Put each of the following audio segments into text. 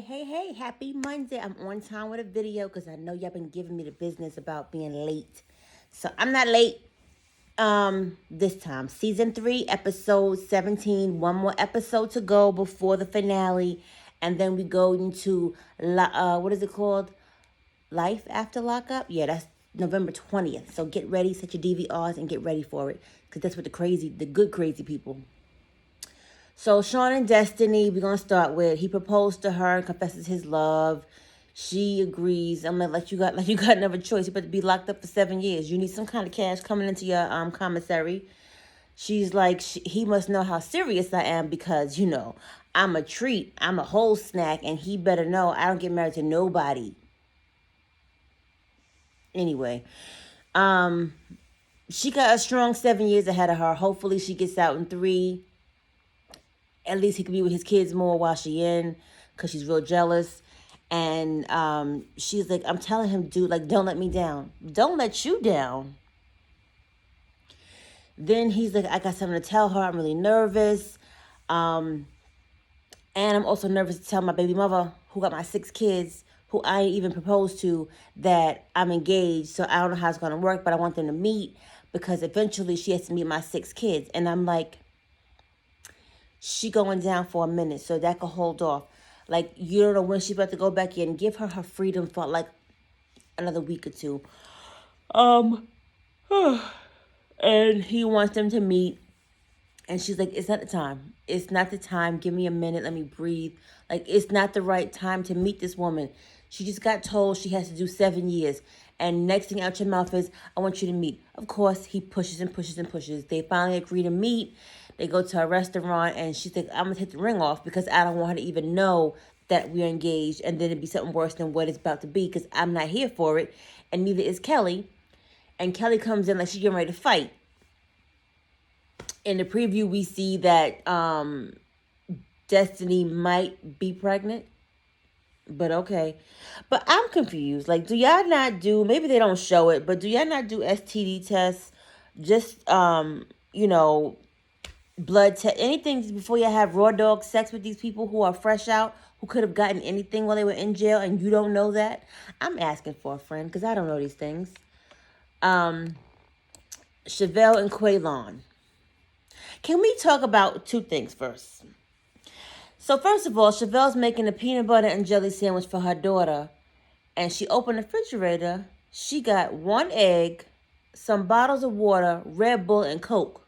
Hey, happy Monday. I'm on time with a video because I know y'all been giving me the business about being late. So I'm not late this time. Season 3, episode 17. One more episode to go before the finale. And then we go into, what is it called? Life After Lockup? Yeah, that's November 20th. So get ready, set your DVRs and get ready for it. Because that's what the good crazy people. So Sean and Destiny, we're gonna start with. He proposed to her and confesses his love. She agrees. I'm gonna let you got another choice. You better be locked up for 7 years. You need some kind of cash coming into your commissary. She's like, he must know how serious I am because I'm a treat. I'm a whole snack, and he better know I don't get married to nobody. Anyway, she got a strong 7 years ahead of her. Hopefully, she gets out in 3. At least he could be with his kids more while she in, because she's real jealous. And she's like, I'm telling him, dude, like, don't let me down. Don't let you down. Then he's like, I got something to tell her. I'm really nervous. And I'm also nervous to tell my baby mother, who got my 6 kids, who I ain't even proposed to, that I'm engaged. So I don't know how it's going to work, but I want them to meet because eventually she has to meet my 6 kids. And I'm like, she going down for a minute, so that could hold off. Like, you don't know when she's about to go back in. Give her freedom for like another week or 2. And he wants them to meet, and she's like, it's not the time. It's not the time. Give me a minute. Let me breathe. Like, it's not the right time to meet this woman. She just got told she has to do 7 years. And next thing out your mouth is, I want you to meet. Of course, he pushes and pushes and pushes. They finally agree to meet. They go to a restaurant, and she's like, I'm going to take the ring off because I don't want her to even know that we're engaged. And then it'd be something worse than what it's about to be because I'm not here for it. And neither is Kelly. And Kelly comes in like she's getting ready to fight. In the preview, we see that Destiny might be pregnant. But okay. But I'm confused. Like, do y'all not do, maybe they don't show it, but do y'all not do STD tests? Just, blood test, anything before you have raw dog sex with these people who are fresh out, who could have gotten anything while they were in jail, and you don't know that? I'm asking for a friend because I don't know these things. Chevelle and Quaylon. Can we talk about 2 things first? So first of all, Chevelle's making a peanut butter and jelly sandwich for her daughter, and she opened the refrigerator. She got 1 egg, some bottles of water, Red Bull, and Coke.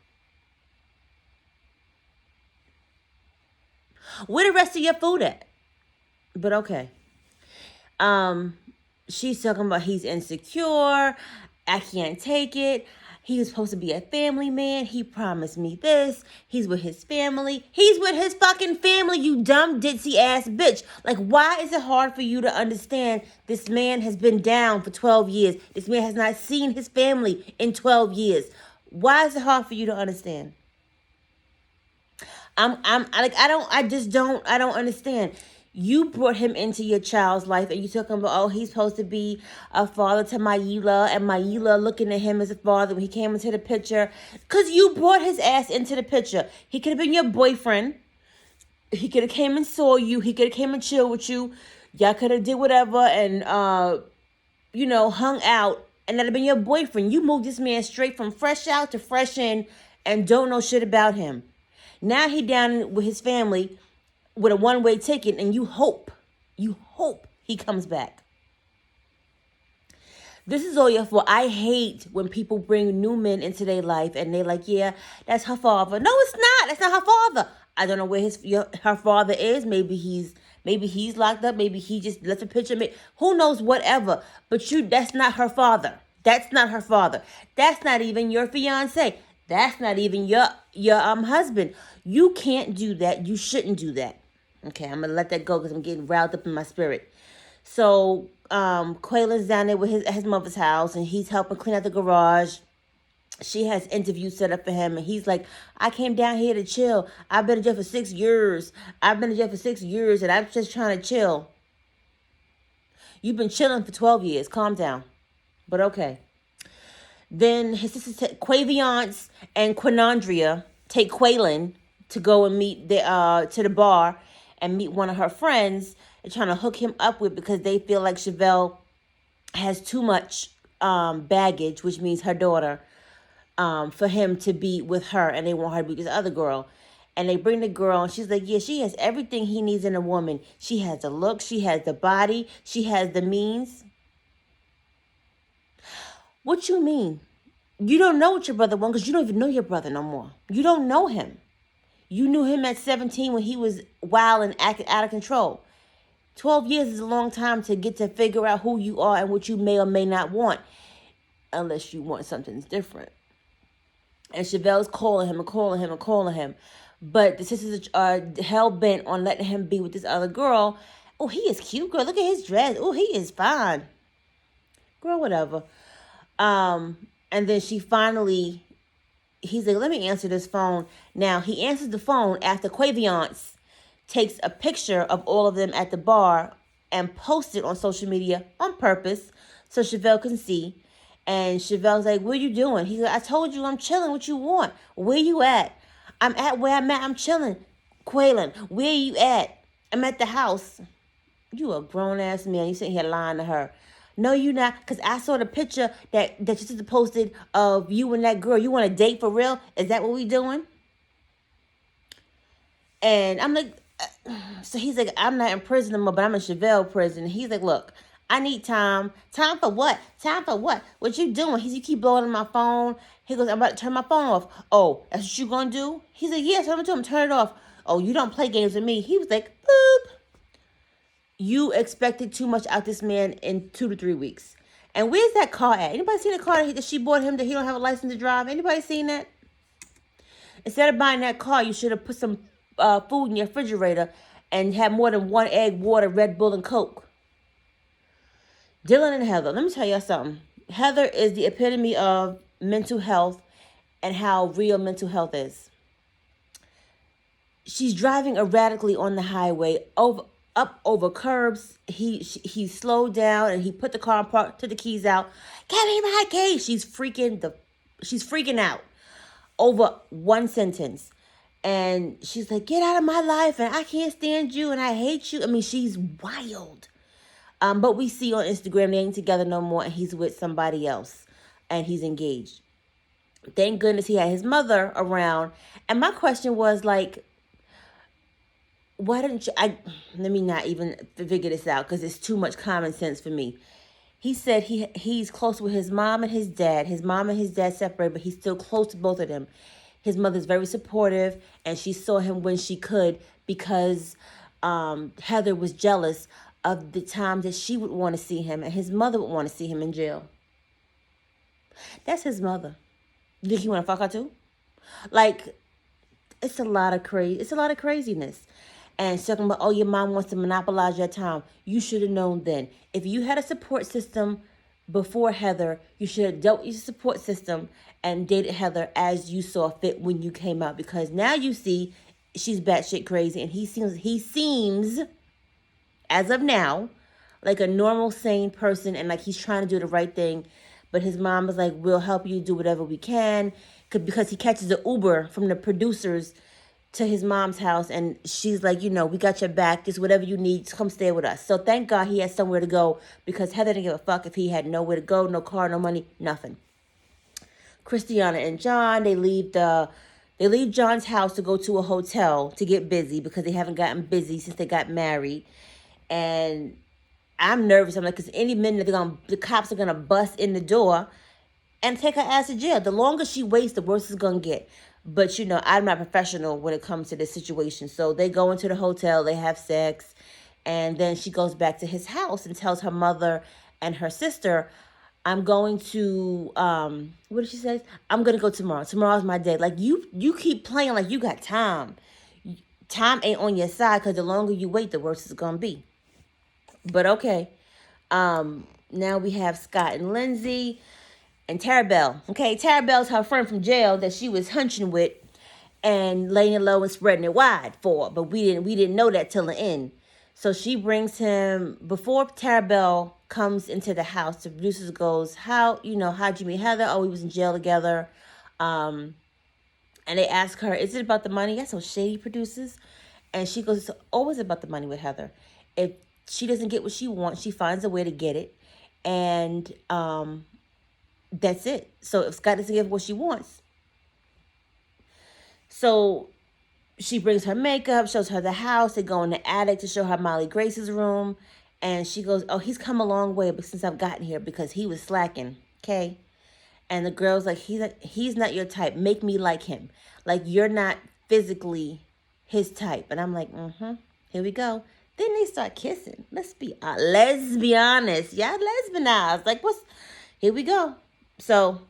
Where the rest of your food at? But okay. She's talking about he's insecure. I can't take it. He was supposed to be a family man. He promised me this. He's with his family. He's with his fucking family, you dumb ditzy ass bitch. Like, why is it hard for you to understand this man has been down for 12 years? This man has not seen his family in 12 years. Why is it hard for you to understand? I don't understand. You brought him into your child's life and you took him, oh, he's supposed to be a father to Mayila, and Mayila looking at him as a father when he came into the picture. Because you brought his ass into the picture. He could have been your boyfriend. He could have came and saw you. He could have came and chilled with you. Y'all could have did whatever and, hung out. And that'd have been your boyfriend. You moved this man straight from fresh out to fresh in and don't know shit about him. Now he down with his family with a one-way ticket, and you hope he comes back. This is all your fault. I hate when people bring new men into their life and they're like, yeah, that's her father. No, it's not. That's not her father. I don't know where her father is. Maybe he's locked up. Maybe he just left a picture. Who knows, whatever. But that's not her father. That's not her father. That's not even your fiance. That's not even your husband. You can't do that. You shouldn't do that. Okay, I'm going to let that go because I'm getting riled up in my spirit. So, Quaylen's down there with his mother's house, and he's helping clean out the garage. She has interviews set up for him, and he's like, I came down here to chill. I've been in jail for 6 years. And I'm just trying to chill. You've been chilling for 12 years. Calm down. But okay. Then his sister Quaviance and Quinandria take Quaylen to go and meet to the bar, and meet one of her friends and trying to hook him up with, because they feel like Chevelle has too much baggage, which means her daughter, for him to be with her, and they want her to be with this other girl. And they bring the girl, and she's like, yeah, she has everything he needs in a woman. She has the look, she has the body, she has the means. What you mean? You don't know what your brother wants because you don't even know your brother no more. You don't know him. You knew him at 17 when he was wild and acting out of control. 12 years is a long time to get to figure out who you are and what you may or may not want, unless you want something different. And Chevelle's calling him and calling him and calling him. But the sisters are hell-bent on letting him be with this other girl. Oh, he is cute, girl. Look at his dress. Oh, he is fine. Girl, whatever. And then he's like, let me answer this phone. Now, he answers the phone after Quaviance takes a picture of all of them at the bar and posts it on social media on purpose so Chevelle can see. And Chevelle's like, what are you doing? He's like, I told you I'm chilling. What you want? Where you at? I'm at where I'm at. I'm chilling. Quaylen, where you at? I'm at the house. You a grown-ass man. You sitting here lying to her. No, you not. Because I saw the picture that your sister posted of you and that girl. You want to date for real? Is that what we doing? And I'm like, so he's like, I'm not in prison anymore, but I'm in Chevelle prison. He's like, look, I need time. Time for what? Time for what? What you doing? You keep blowing on my phone. He goes, I'm about to turn my phone off. Oh, that's what you gonna do? He's like, yes, I'm gonna do. I'm turn it off. Oh, you don't play games with me. He was like, boop. You expected too much out this man in 2 to 3 weeks. And where's that car at? Anybody seen the car that she bought him that he don't have a license to drive? Anybody seen that? Instead of buying that car, you should have put some food in your refrigerator and had more than 1 egg, water, Red Bull, and Coke. Dylan and Heather. Let me tell y'all something. Heather is the epitome of mental health and how real mental health is. She's driving erratically on the highway, up over curbs. He slowed down and he put the car in park, took the keys out. Give me my keys. She's freaking out over one sentence. And she's like, get out of my life, and I can't stand you, and I hate you. I mean, she's wild. But we see on Instagram they ain't together no more, and he's with somebody else, and he's engaged. Thank goodness he had his mother around. And my question was like, why didn't you? Let me not even figure this out because it's too much common sense for me. He said he's close with his mom and his dad. His mom and his dad separated, but he's still close to both of them. His mother's very supportive, and she saw him when she could because Heather was jealous of the time that she would want to see him, and his mother would want to see him in jail. That's his mother. You think he want to fuck her too? Like, it's a lot of craziness. And talking about, oh, your mom wants to monopolize your time. You should have known then. If you had a support system before Heather, you should have dealt with your support system and dated Heather as you saw fit when you came out. Because now you see she's batshit crazy, and he seems, as of now, like a normal, sane person, and like he's trying to do the right thing. But his mom is like, we'll help you do whatever we can, because he catches the Uber from the producers to his mom's house, and she's like, we got your back. Just whatever you need, just come stay with us. So thank God he has somewhere to go, because Heather didn't give a fuck if he had nowhere to go, no car, no money, nothing. Christiana and John, they leave John's house to go to a hotel to get busy because they haven't gotten busy since they got married. And I'm nervous. I'm like, because any minute the cops are gonna bust in the door and take her ass to jail. The longer she waits, the worse it's gonna get. But I'm not professional when it comes to this situation. So they go into the hotel, they have sex, and then she goes back to his house and tells her mother and her sister, I'm going to, what did she say? I'm going to go tomorrow. Tomorrow's my day. Like, you keep playing like you got time. Time ain't on your side, because the longer you wait, the worse it's going to be. But okay. Now we have Scott and Lindsay and Tarabelle. Okay, Tarabelle's her friend from jail that she was hunching with and laying it low and spreading it wide for. But we didn't know that till the end. So she brings him, before Tarabelle comes into the house, the producers goes, how'd you meet Heather? Oh, we was in jail together. And they ask her, is it about the money? That's so shady, producers. And she goes, it's always about the money with Heather. If she doesn't get what she wants, she finds a way to get it. And that's it. So if Scott doesn't get what she wants, so she brings her makeup, shows her the house. They go in the attic to show her Molly Grace's room. And she goes, oh, he's come a long way but since I've gotten here because he was slacking. Okay. And the girl's like, he's not your type. Make me like him. Like, you're not physically his type. And I'm like, here we go. Then they start kissing. Let's be honest. Yeah, lesbianized. Like, here we go. So,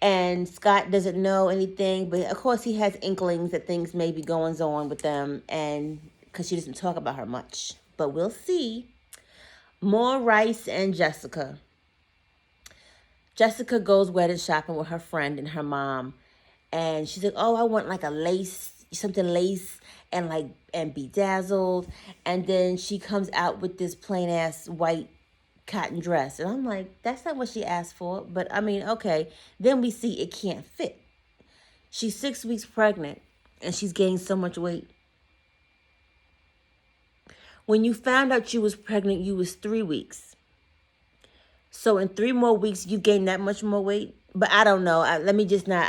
and Scott doesn't know anything, but of course he has inklings that things may be going on with them, and because she doesn't talk about her much. But we'll see. More Rice and Jessica. Jessica goes wedding shopping with her friend and her mom. And she's like, oh, I want like a lace, something lace and bedazzled. And then she comes out with this plain ass white cotton dress. And I'm like, that's not what she asked for. But I mean, okay. Then we see it can't fit. She's 6 weeks pregnant and she's gained so much weight. When you found out you was pregnant, you was 3 weeks. So in 3 more weeks, you gained that much more weight. But I don't know. I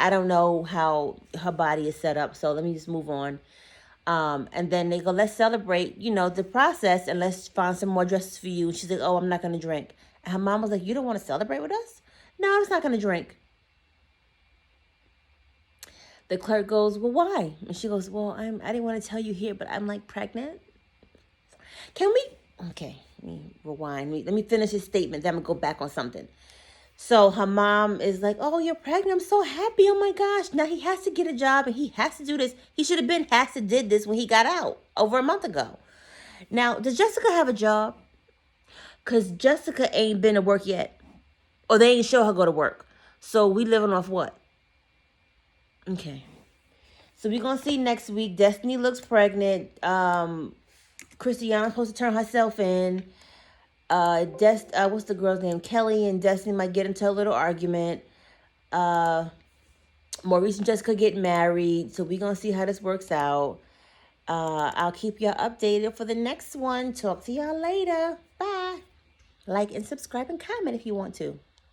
don't know how her body is set up. So let me just move on. And then they go, let's celebrate, the process, and let's find some more dresses for you. And she's like, oh, I'm not going to drink. And her mom was like, you don't want to celebrate with us? No, I'm just not going to drink. The clerk goes, well, why? And she goes, well, I didn't want to tell you here, but I'm like pregnant. Can we? Okay, let me rewind. Let me finish his statement. Then I'm going to go back on something. So her mom is like, oh, you're pregnant. I'm so happy. Oh, my gosh. Now he has to get a job and he has to do this. He should have did this when he got out over a month ago. Now, does Jessica have a job? Because Jessica ain't been to work yet. Or they ain't show her go to work. So we living off what? Okay. So we're going to see next week. Destiny looks pregnant. Christiana's supposed to turn herself in. What's the girl's name? Kelly and Destiny might get into a little argument. Maurice and Jessica get married. So we're going to see how this works out. I'll keep y'all updated for the next one. Talk to y'all later. Bye. Like and subscribe and comment if you want to.